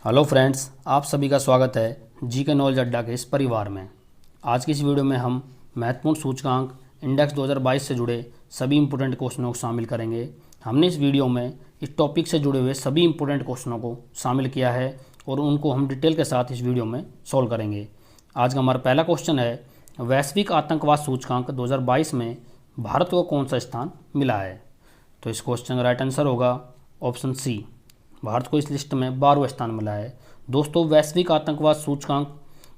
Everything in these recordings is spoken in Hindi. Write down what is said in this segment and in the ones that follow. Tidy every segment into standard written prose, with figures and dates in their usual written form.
हेलो फ्रेंड्स, आप सभी का स्वागत है जी के नॉलेज अड्डा के इस परिवार में। आज की इस वीडियो में हम महत्वपूर्ण सूचकांक इंडेक्स 2022 से जुड़े सभी इंपॉर्टेंट क्वेश्चनों को शामिल करेंगे। हमने इस वीडियो में इस टॉपिक से जुड़े हुए सभी इंपॉर्टेंट क्वेश्चनों को शामिल किया है और उनको हम डिटेल के साथ इस वीडियो में सॉल्व करेंगे। आज का हमारा पहला क्वेश्चन है, वैश्विक आतंकवाद सूचकांक 2022 में भारत को कौन सा स्थान मिला है? तो इस क्वेश्चन का राइट आंसर होगा ऑप्शन सी। भारत को इस लिस्ट में 12वां स्थान मिला है। दोस्तों, वैश्विक आतंकवाद सूचकांक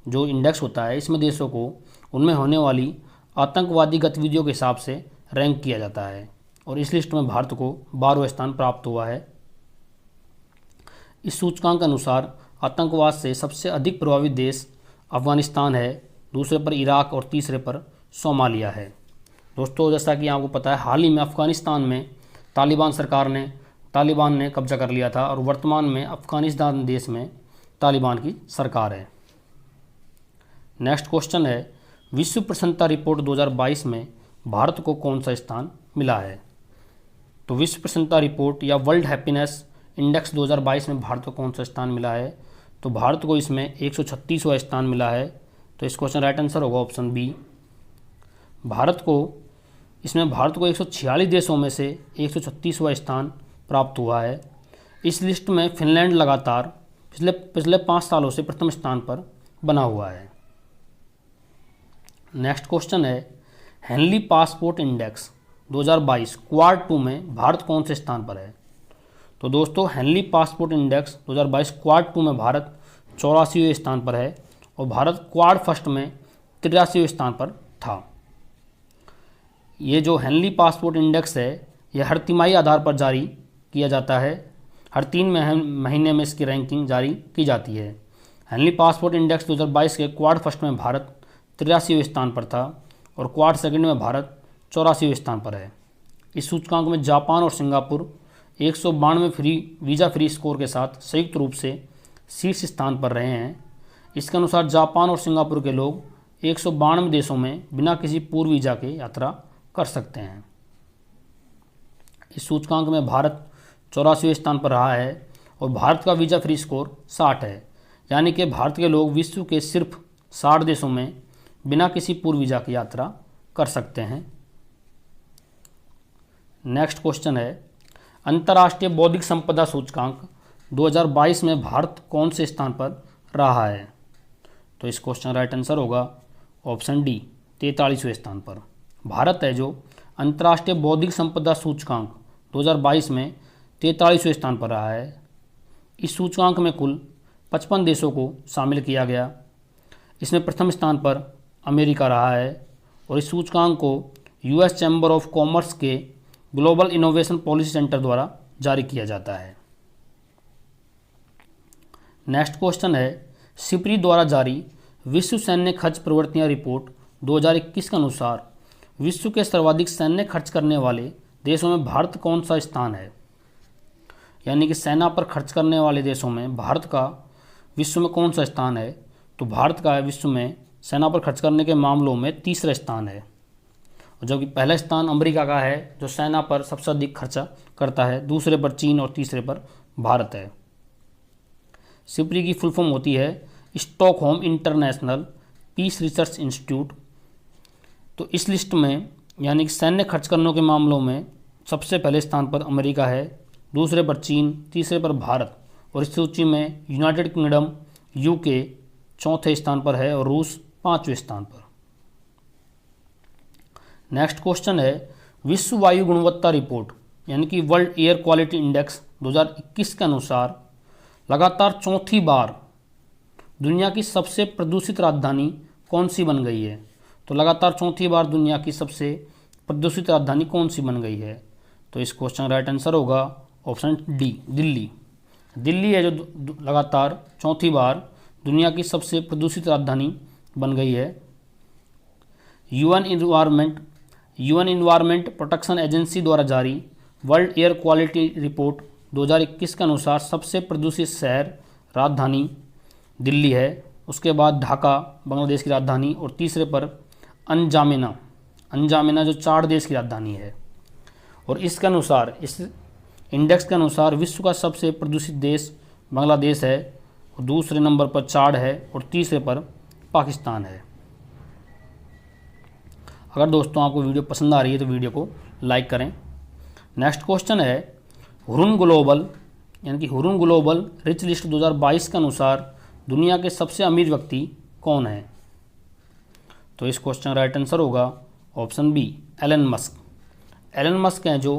जो इंडेक्स होता है, इसमें देशों को उनमें होने वाली आतंकवादी गतिविधियों के हिसाब से रैंक किया जाता है और इस लिस्ट में भारत को 12वां स्थान प्राप्त हुआ है। इस सूचकांक के अनुसार आतंकवाद से सबसे अधिक प्रभावित देश अफगानिस्तान है, दूसरे पर इराक और तीसरे पर सोमालिया है। दोस्तों, जैसा कि आपको पता है, हाल ही में अफगानिस्तान में तालिबान ने कब्जा कर लिया था और वर्तमान में अफगानिस्तान देश में तालिबान की सरकार है। नेक्स्ट क्वेश्चन है, विश्व प्रसन्नता रिपोर्ट 2022 में भारत को कौन सा स्थान मिला है? तो विश्व प्रसन्नता रिपोर्ट या वर्ल्ड हैप्पीनेस इंडेक्स 2022 में भारत को कौन सा स्थान मिला है? तो भारत को इसमें 136वां स्थान मिला है। तो इस क्वेश्चन राइट आंसर होगा ऑप्शन बी। भारत को 146 देशों में से 136वां स्थान प्राप्त हुआ है। इस लिस्ट में फिनलैंड लगातार पिछले 5 सालों से प्रथम स्थान पर बना हुआ है। नेक्स्ट क्वेश्चन है, हेनली पासपोर्ट इंडेक्स 2022 क्वाड 2 में भारत कौन से स्थान पर है? तो दोस्तों, हेनली पासपोर्ट इंडेक्स 2022 क्वाड 2 में भारत 84वें स्थान पर है और भारत क्वाड फर्स्ट में 83वें स्थान पर था। ये जो हेनली पासपोर्ट इंडेक्स है, यह हर तिमाही आधार पर जारी किया जाता है। हर 3 महीने में इसकी रैंकिंग जारी की जाती है। हेनली पासपोर्ट इंडेक्स 2022 के क्वाड फर्स्ट में भारत 83वें स्थान पर था और क्वाड सेकंड में भारत 84वें स्थान पर है। इस सूचकांक में जापान और सिंगापुर 192 वीज़ा फ्री स्कोर के साथ संयुक्त रूप से शीर्ष स्थान पर रहे हैं। इसके अनुसार जापान और सिंगापुर के लोग 192 देशों में बिना किसी पूर्व वीज़ा के यात्रा कर सकते हैं। इस सूचकांक में भारत 84वें स्थान पर रहा है और भारत का वीज़ा फ्री स्कोर 60 है, यानी कि भारत के लोग विश्व के सिर्फ 60 देशों में बिना किसी पूर्व वीज़ा की यात्रा कर सकते हैं। नेक्स्ट क्वेश्चन है, अंतर्राष्ट्रीय बौद्धिक संपदा सूचकांक 2022 में भारत कौन से स्थान पर रहा है? तो इस क्वेश्चन राइट आंसर होगा ऑप्शन डी, 43वें स्थान पर। भारत है जो अंतर्राष्ट्रीय बौद्धिक संपदा सूचकांक 2022 में 43वें स्थान पर रहा है। इस सूचकांक में कुल 55 देशों को शामिल किया गया। इसमें प्रथम स्थान पर अमेरिका रहा है और इस सूचकांक को यूएस चैम्बर ऑफ कॉमर्स के ग्लोबल इनोवेशन पॉलिसी सेंटर द्वारा जारी किया जाता है। नेक्स्ट क्वेश्चन है, सिप्री द्वारा जारी विश्व सैन्य खर्च प्रवृत्तियां रिपोर्ट 2021 के अनुसार विश्व के सर्वाधिक सैन्य खर्च करने वाले देशों में भारत कौन सा स्थान है? यानी कि सेना पर खर्च करने वाले देशों में भारत का विश्व में कौन सा स्थान है? तो भारत का विश्व में सेना पर खर्च करने के मामलों में तीसरा स्थान है, और जबकि पहला स्थान अमेरिका का है जो सेना पर सबसे अधिक खर्चा करता है, दूसरे पर चीन और तीसरे पर भारत है। सिप्री की फुल फॉर्म होती है Stockholm International Peace Research Institute. तो इस लिस्ट में यानी कि सैन्य खर्च करने के मामलों में सबसे पहले स्थान पर अमेरिका है, दूसरे पर चीन, तीसरे पर भारत और इस सूची में यूनाइटेड किंगडम यूके चौथे स्थान पर है और रूस 5वें स्थान पर। नेक्स्ट क्वेश्चन है, विश्व वायु गुणवत्ता रिपोर्ट यानी कि वर्ल्ड एयर क्वालिटी इंडेक्स 2021 के अनुसार लगातार चौथी बार दुनिया की सबसे प्रदूषित राजधानी कौन सी बन गई है? तो लगातार चौथी बार दुनिया की सबसे प्रदूषित राजधानी कौन सी बन गई है? तो इस क्वेश्चन राइट आंसर होगा ऑप्शन डी, दिल्ली। दिल्ली है जो लगातार चौथी बार दुनिया की सबसे प्रदूषित राजधानी बन गई है। यूएन इन्वायरमेंट प्रोटेक्शन एजेंसी द्वारा जारी वर्ल्ड एयर क्वालिटी रिपोर्ट 2021 के अनुसार सबसे प्रदूषित शहर राजधानी दिल्ली है, उसके बाद ढाका बांग्लादेश की राजधानी और तीसरे पर अंजामेना जो चाड देश की राजधानी है। और इसके अनुसार, इस इंडेक्स के अनुसार विश्व का सबसे प्रदूषित देश बांग्लादेश है, और दूसरे नंबर पर चाड है और तीसरे पर पाकिस्तान है। अगर दोस्तों आपको वीडियो पसंद आ रही है तो वीडियो को लाइक करें। नेक्स्ट क्वेश्चन है, हुरुन ग्लोबल यानी कि हुरुन ग्लोबल रिच लिस्ट 2022 के अनुसार दुनिया के सबसे अमीर व्यक्ति कौन है? तो इस क्वेश्चन का राइट आंसर होगा option B, Elon Musk. Elon Musk हैं जो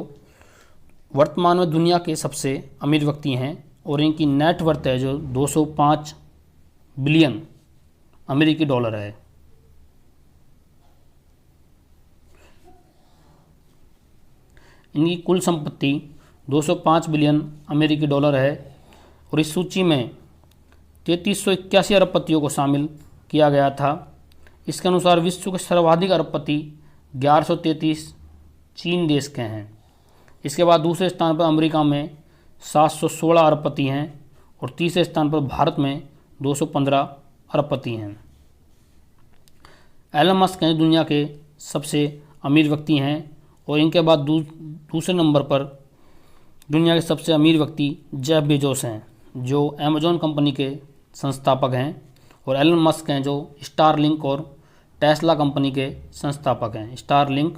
वर्तमान में दुनिया के सबसे अमीर व्यक्ति हैं और इनकी नेट वर्थ है जो 205 बिलियन अमेरिकी डॉलर है। इनकी कुल संपत्ति 205 बिलियन अमेरिकी डॉलर है और इस सूची में 3381 अरबपतियों को शामिल किया गया था। इसके अनुसार विश्व के सर्वाधिक अरबपति 1133 चीन देश के हैं। इसके बाद दूसरे स्थान पर अमेरिका में 716 अरबपति हैं और तीसरे स्थान पर भारत में 215 अरबपति हैं। एलन मस्क हैं दुनिया के सबसे अमीर व्यक्ति हैं और इनके बाद दूसरे नंबर पर दुनिया के सबसे अमीर व्यक्ति जेफ बेजोस हैं जो अमेजॉन कंपनी के संस्थापक हैं और एलन मस्क हैं जो स्टारलिंक और टेस्ला कंपनी के संस्थापक हैं। स्टारलिंक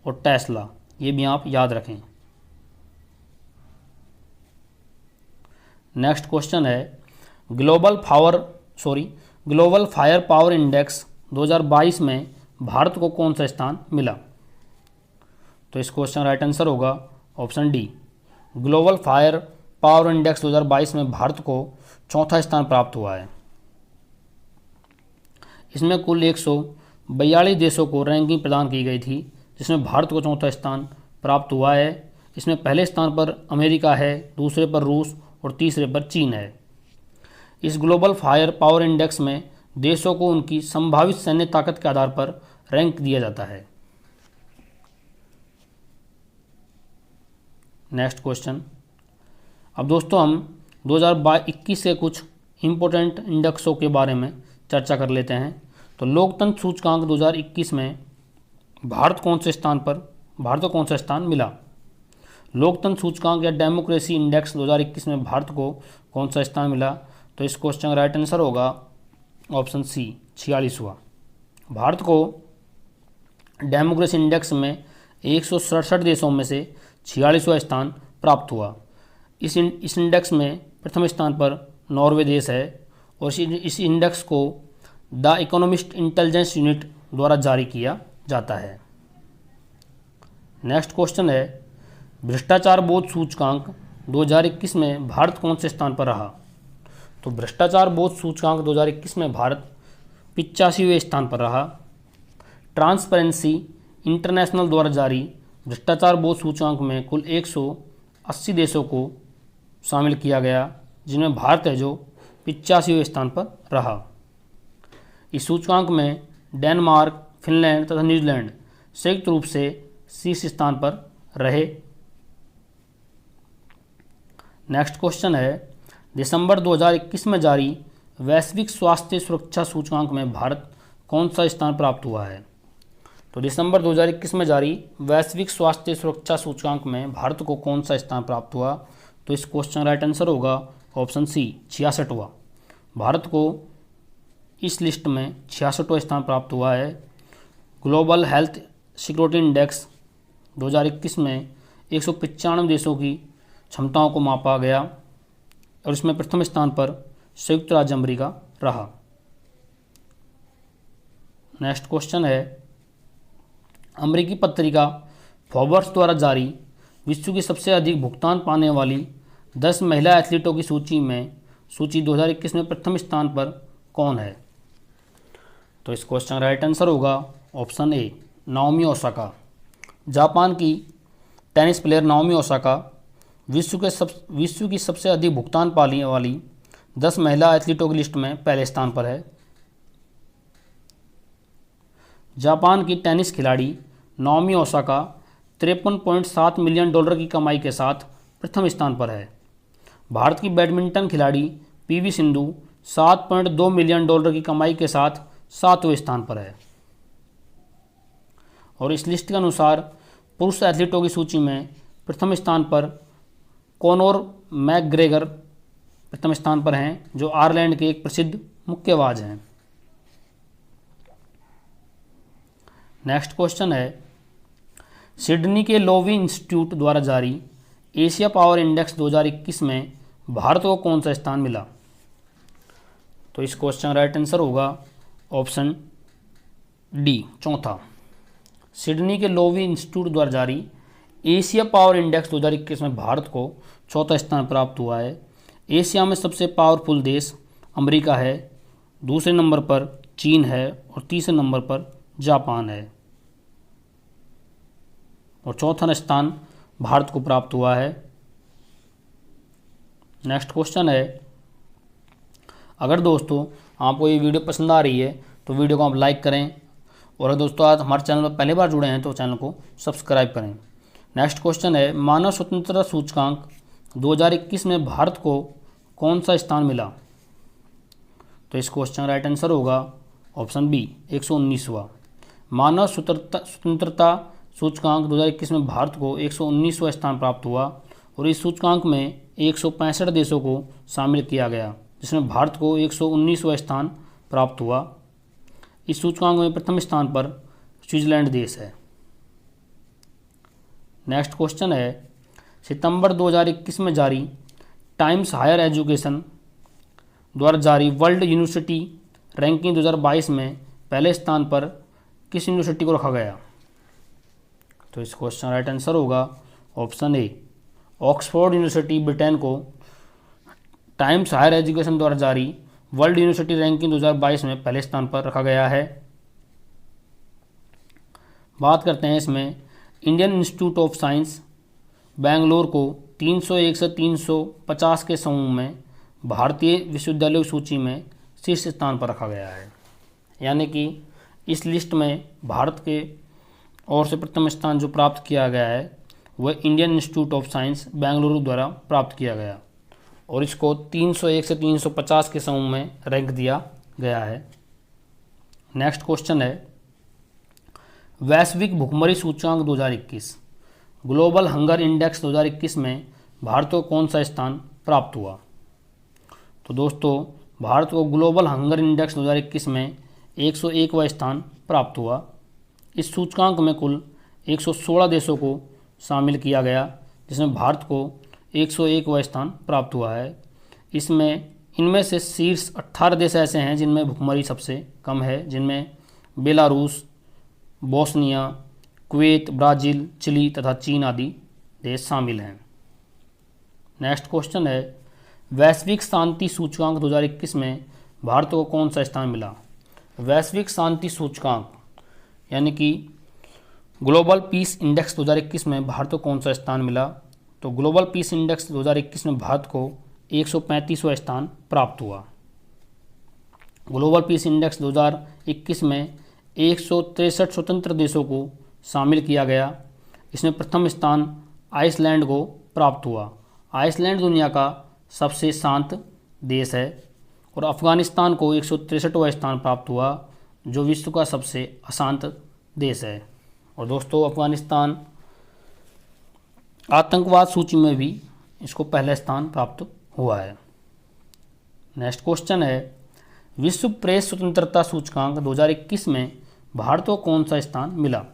और टेस्ला, ये भी आप याद रखें। नेक्स्ट क्वेश्चन है, ग्लोबल फायर पावर इंडेक्स 2022 में भारत को कौन सा स्थान मिला? तो इस क्वेश्चन राइट आंसर होगा option D, global fire power index 2022 में भारत को चौथा स्थान प्राप्त हुआ है। इसमें कुल 142 देशों को रैंकिंग प्रदान की गई थी जिसमें भारत को चौथा स्थान प्राप्त हुआ है। इसमें पहले स्थान पर अमेरिका है, दूसरे पर रूस और तीसरे पर चीन है। इस ग्लोबल फायर पावर इंडेक्स में देशों को उनकी संभावित सैन्य ताकत के आधार पर रैंक दिया जाता है। नेक्स्ट क्वेश्चन, अब दोस्तों हम 2021 के कुछ इम्पोर्टेंट इंडेक्सों के बारे में चर्चा कर लेते हैं। तो लोकतंत्र सूचकांक 2021 में भारत को कौन सा स्थान मिला? लोकतंत्र सूचकांक या डेमोक्रेसी इंडेक्स 2021 में भारत को कौन सा स्थान मिला? तो इस क्वेश्चन का राइट आंसर होगा ऑप्शन सी, 46वां। भारत को डेमोक्रेसी इंडेक्स में 167 देशों में से 46वां स्थान प्राप्त हुआ। इस इंडेक्स में प्रथम स्थान पर नॉर्वे देश है और इस इंडेक्स को द इकोनॉमिस्ट इंटेलिजेंस यूनिट द्वारा जारी किया जाता है। नेक्स्ट क्वेश्चन है, भ्रष्टाचार बोध सूचकांक 2021 में भारत कौन से स्थान पर रहा? तो भ्रष्टाचार बोध सूचकांक 2021 में भारत 85वें स्थान पर रहा। ट्रांसपेरेंसी इंटरनेशनल द्वारा जारी भ्रष्टाचार बोध सूचकांक में कुल 180 देशों को शामिल किया गया जिनमें भारत है जो 85वें स्थान पर रहा। इस सूचकांक में डेनमार्क, फिनलैंड तथा न्यूजीलैंड संयुक्त रूप से शीर्ष स्थान पर रहे। नेक्स्ट क्वेश्चन है, दिसंबर 2021 में जारी वैश्विक स्वास्थ्य सुरक्षा सूचकांक में भारत कौन सा स्थान प्राप्त हुआ है? तो दिसंबर 2021 में जारी वैश्विक स्वास्थ्य सुरक्षा सूचकांक में भारत को कौन सा स्थान प्राप्त हुआ? तो इस क्वेश्चन राइट आंसर होगा ऑप्शन सी, 66वां। भारत को इस लिस्ट में 66वां स्थान प्राप्त हुआ है। ग्लोबल हेल्थ सिक्योरिटी इंडेक्स 2021 में 195 देशों की क्षमताओं को मापा गया और इसमें प्रथम स्थान पर संयुक्त राज्य अमेरिका रहा। नेक्स्ट क्वेश्चन है, अमेरिकी पत्रिका फोर्ब्स द्वारा जारी विश्व की सबसे अधिक भुगतान पाने वाली 10 महिला एथलीटों की सूची 2021 में प्रथम स्थान पर कौन है? तो इस क्वेश्चन का राइट आंसर होगा option A, Naomi Osaka. Japan की टेनिस प्लेयर नाओमी ओसाका विश्व की सबसे अधिक भुगतान पाने वाली 10 महिला एथलीटों की लिस्ट में पहले स्थान पर है। जापान की टेनिस खिलाड़ी नाओमी ओसाका 53.7 मिलियन डॉलर की कमाई के साथ प्रथम स्थान पर है। भारत की बैडमिंटन खिलाड़ी पीवी सिंधु 7.2 मिलियन डॉलर की कमाई के साथ 7वें स्थान पर है। और इस लिस्ट के अनुसार पुरुष एथलीटों की सूची में प्रथम स्थान पर कॉनोर मैकग्रेगर प्रथम स्थान पर हैं, जो आयरलैंड के एक प्रसिद्ध मुक्केबाज हैं। नेक्स्ट क्वेश्चन है, सिडनी के लोवी इंस्टीट्यूट द्वारा जारी एशिया पावर इंडेक्स 2021 में भारत को कौन सा स्थान मिला? तो इस क्वेश्चन का राइट आंसर होगा ऑप्शन डी, चौथा। सिडनी के लोवी इंस्टीट्यूट द्वारा जारी एशिया पावर इंडेक्स 2021 में भारत को चौथा स्थान प्राप्त हुआ है। एशिया में सबसे पावरफुल देश अमेरिका है, दूसरे नंबर पर चीन है और तीसरे नंबर पर जापान है, और चौथा स्थान भारत को प्राप्त हुआ है। नेक्स्ट क्वेश्चन है, अगर दोस्तों आपको ये वीडियो पसंद आ रही है तो वीडियो को आप लाइक करें, और अगर दोस्तों आज हमारे चैनल पर पहली बार जुड़े हैं तो चैनल को सब्सक्राइब करें। नेक्स्ट क्वेश्चन है, मानव स्वतंत्रता सूचकांक 2021 में भारत को कौन सा स्थान मिला? तो इस क्वेश्चन का राइट आंसर होगा ऑप्शन बी, 119वां। मानव स्वतंत्रता सूचकांक 2021 में भारत को 119वां स्थान प्राप्त हुआ, और इस सूचकांक में 165 देशों को शामिल किया गया, जिसमें भारत को 119वां स्थान प्राप्त हुआ। इस सूचकांक में प्रथम स्थान पर स्विट्जरलैंड देश है। नेक्स्ट क्वेश्चन है, सितंबर 2021 में जारी टाइम्स हायर एजुकेशन द्वारा जारी वर्ल्ड यूनिवर्सिटी रैंकिंग 2022 में पहले स्थान पर किस यूनिवर्सिटी को रखा गया? तो इस क्वेश्चन का राइट आंसर होगा option A, Oxford university Britain को टाइम्स हायर एजुकेशन द्वारा जारी वर्ल्ड यूनिवर्सिटी रैंकिंग 2022 में पहले स्थान पर रखा गया है। बात करते हैं इसमें, Indian institute of science Bangalore को 301 से 350 के समूह में भारतीय विश्वविद्यालयों की सूची में शीर्ष स्थान पर रखा गया है, यानी कि इस लिस्ट में भारत के ओर से प्रथम स्थान जो प्राप्त किया गया है वह Indian institute of science Bengaluru द्वारा प्राप्त किया गया, और इसको 301 से 350 के समूह में रैंक दिया गया है। नेक्स्ट क्वेश्चन है, वैश्विक भुखमरी सूचकांक 2021 ग्लोबल हंगर इंडेक्स 2021 में भारत को कौन सा स्थान प्राप्त हुआ? तो दोस्तों भारत को ग्लोबल हंगर इंडेक्स 2021 में 101वां स्थान प्राप्त हुआ। इस सूचकांक में कुल 116 देशों को शामिल किया गया, जिसमें भारत को 101वां स्थान प्राप्त हुआ है। इनमें से शीर्ष 18 देश ऐसे हैं जिनमें भुखमरी सबसे कम है, जिनमें Belarus, Bosnia, Kuwait, Brazil, Chile तथा चीन आदि देश शामिल हैं। नेक्स्ट क्वेश्चन है, वैश्विक शांति सूचकांक 2021 में भारत को कौन सा स्थान मिला? वैश्विक शांति सूचकांक यानी कि ग्लोबल पीस इंडेक्स 2021 में भारत को कौन सा स्थान मिला? तो ग्लोबल पीस इंडेक्स 2021 में भारत को 135वां स्थान प्राप्त हुआ। ग्लोबल पीस इंडेक्स 2021 में 163 स्वतंत्र देशों को शामिल किया गया। इसमें प्रथम स्थान आइसलैंड को प्राप्त हुआ। आइसलैंड दुनिया का सबसे शांत देश है, और अफ़गानिस्तान को 163वां स्थान प्राप्त हुआ, जो विश्व का सबसे अशांत देश है। और दोस्तों अफ़गानिस्तान आतंकवाद सूची में भी इसको पहला स्थान प्राप्त हुआ है। नेक्स्ट क्वेश्चन है, विश्व प्रेस स्वतंत्रता सूचकांक 2021 में भारत को कौन सा स्थान मिला?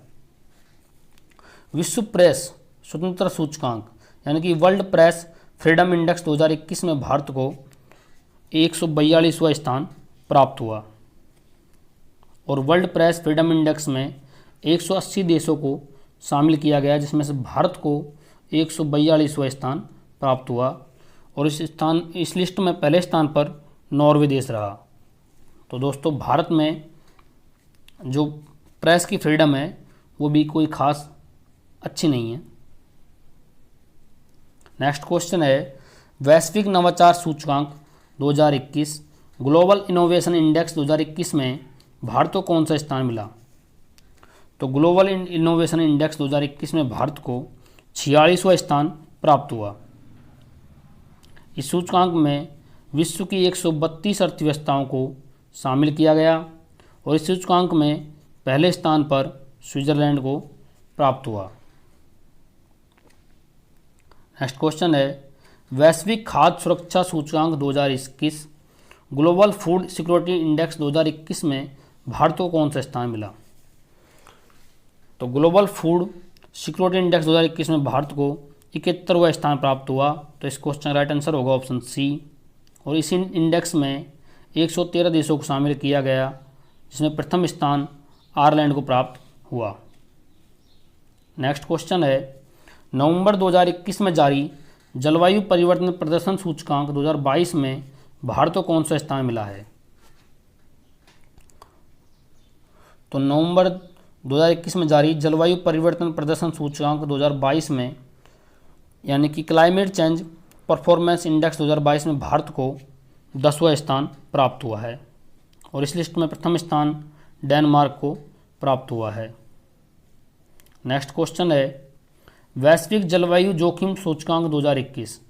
विश्व प्रेस स्वतंत्रता सूचकांक यानी कि वर्ल्ड प्रेस फ्रीडम इंडेक्स 2021 में भारत को 142वां स्थान प्राप्त हुआ, और वर्ल्ड प्रेस फ्रीडम इंडेक्स में 180 देशों को शामिल किया गया, जिसमें से भारत को 142वां स्थान प्राप्त हुआ, और इस लिस्ट में पहले स्थान पर नॉर्वे देश रहा। तो दोस्तों भारत में जो प्रेस की फ्रीडम है वो भी कोई ख़ास अच्छी नहीं है। नेक्स्ट क्वेश्चन है, वैश्विक नवाचार सूचकांक 2021 ग्लोबल इनोवेशन इंडेक्स 2021 में भारत को कौन सा स्थान मिला? तो ग्लोबल इनोवेशन इंडेक्स 2021 में भारत को 46वां स्थान प्राप्त हुआ। इस सूचकांक में विश्व की 132 अर्थव्यवस्थाओं को शामिल किया गया, और इस सूचकांक में पहले स्थान पर स्विट्जरलैंड को प्राप्त हुआ। नेक्स्ट क्वेश्चन है, वैश्विक खाद्य सुरक्षा सूचकांक 2021, ग्लोबल फूड सिक्योरिटी इंडेक्स 2021 में भारत को कौन सा स्थान मिला? तो ग्लोबल फूड सिक्योरिटी इंडेक्स 2021 में भारत को 71वां स्थान प्राप्त हुआ। तो इस क्वेश्चन का राइट आंसर होगा ऑप्शन सी। और इसी इंडेक्स में 113 देशों को शामिल किया गया, जिसमें प्रथम स्थान आयरलैंड को प्राप्त हुआ। नेक्स्ट क्वेश्चन है, नवंबर 2021 में जारी जलवायु परिवर्तन प्रदर्शन सूचकांक 2022 में भारत को कौन सा स्थान मिला है? तो नवंबर 2021 में जारी जलवायु परिवर्तन प्रदर्शन सूचकांक 2022 में, यानी कि क्लाइमेट चेंज परफॉर्मेंस इंडेक्स 2022 में भारत को 10वां स्थान प्राप्त हुआ है। और इस लिस्ट में प्रथम स्थान डेनमार्क को प्राप्त हुआ है। नेक्स्ट क्वेश्चन है, वैश्विक जलवायु जोखिम सूचकांक 2021,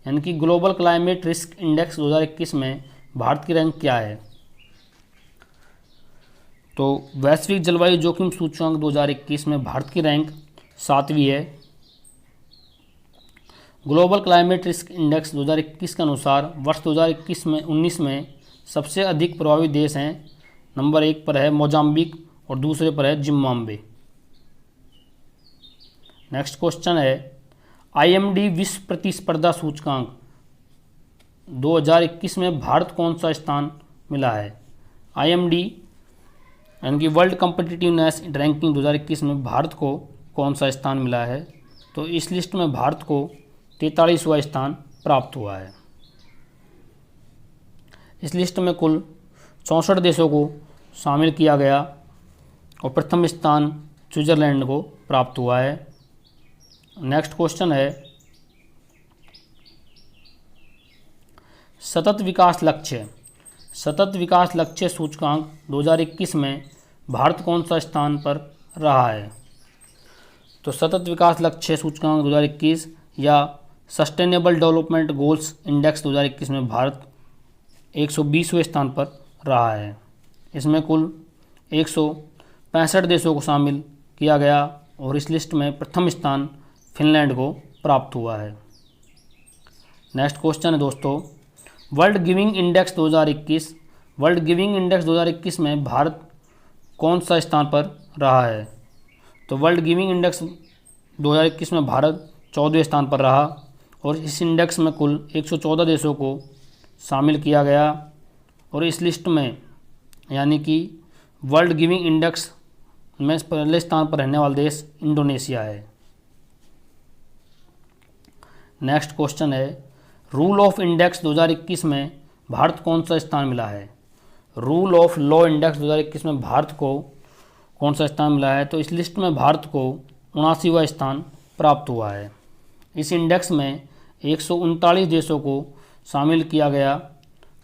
यानी कि ग्लोबल क्लाइमेट रिस्क इंडेक्स 2021 में भारत की रैंक क्या है? तो वैश्विक जलवायु जोखिम सूचकांक 2021 में भारत की रैंक 7वीं है। ग्लोबल क्लाइमेट रिस्क इंडेक्स 2021 के अनुसार वर्ष 2021 में सबसे अधिक प्रभावित देश हैं। नंबर 1 पर है मोजाम्बिक और दूसरे पर है जिम्बाब्वे। नेक्स्ट क्वेश्चन है, IMD विश्व प्रतिस्पर्धा सूचकांक 2021 में भारत कौन सा स्थान मिला है? IMD यानी कि वर्ल्ड कॉम्पिटिटिवनेस रैंकिंग 2021 में भारत को कौन सा स्थान मिला है? तो इस लिस्ट में भारत को 43वां स्थान प्राप्त हुआ है। इस लिस्ट में कुल 64 देशों को शामिल किया गया और प्रथम स्थान स्विट्जरलैंड को प्राप्त हुआ है। नेक्स्ट क्वेश्चन है, सतत विकास लक्ष्य सूचकांक 2021 में भारत कौन सा स्थान पर रहा है? तो सतत विकास लक्ष्य सूचकांक 2021 या सस्टेनेबल डेवलपमेंट गोल्स इंडेक्स 2021 में भारत 120वें स्थान पर रहा है। इसमें कुल 165 देशों को शामिल किया गया और इस लिस्ट में प्रथम स्थान फिनलैंड को प्राप्त हुआ है। नेक्स्ट क्वेश्चन है दोस्तों, वर्ल्ड गिविंग इंडेक्स 2021 में भारत कौन सा स्थान पर रहा है? तो वर्ल्ड गिविंग इंडेक्स 2021 में भारत 14वें स्थान पर रहा और इस इंडेक्स में कुल 114 देशों को शामिल किया गया और इस लिस्ट में, यानी कि वर्ल्ड गिविंग इंडेक्स में पहले स्थान पर रहने वाला देश इंडोनेशिया है। नेक्स्ट क्वेश्चन है, रूल ऑफ इंडेक्स 2021 में भारत कौन सा स्थान मिला है? रूल ऑफ लॉ इंडेक्स 2021 में भारत को कौन सा स्थान मिला है? तो इस लिस्ट में भारत को 79वां स्थान प्राप्त हुआ है। इस इंडेक्स में 139 देशों को शामिल किया गया,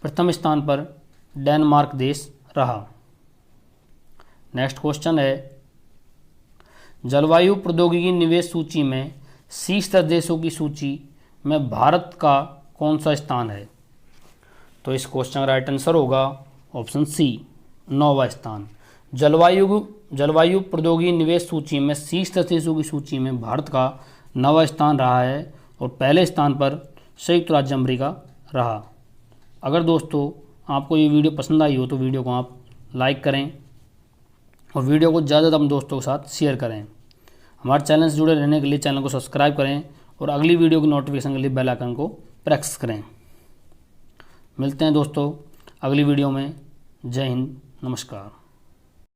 प्रथम स्थान पर डेनमार्क देश रहा। नेक्स्ट क्वेश्चन है, जलवायु प्रौद्योगिकी निवेश सूची में शीर्ष 10 देशों की सूची में भारत का कौन सा स्थान है? तो इस क्वेश्चन का राइट आंसर होगा ऑप्शन सी, 9वां स्थान। जलवायु प्रौद्योगिकी निवेश सूची में शीर्ष 10 देशों की सूची में भारत का 9वां स्थान रहा है और पहले स्थान पर संयुक्त राज्य अमेरिका रहा। अगर दोस्तों आपको ये वीडियो पसंद आई हो तो वीडियो को आप लाइक करें और वीडियो को ज़्यादा अपने दोस्तों के साथ शेयर करें। हमारे चैनल से जुड़े रहने के लिए चैनल को सब्सक्राइब करें और अगली वीडियो की नोटिफिकेशन के लिए बेल आइकन को प्रेस करें। मिलते हैं दोस्तों अगली वीडियो में। जय हिंद, नमस्कार।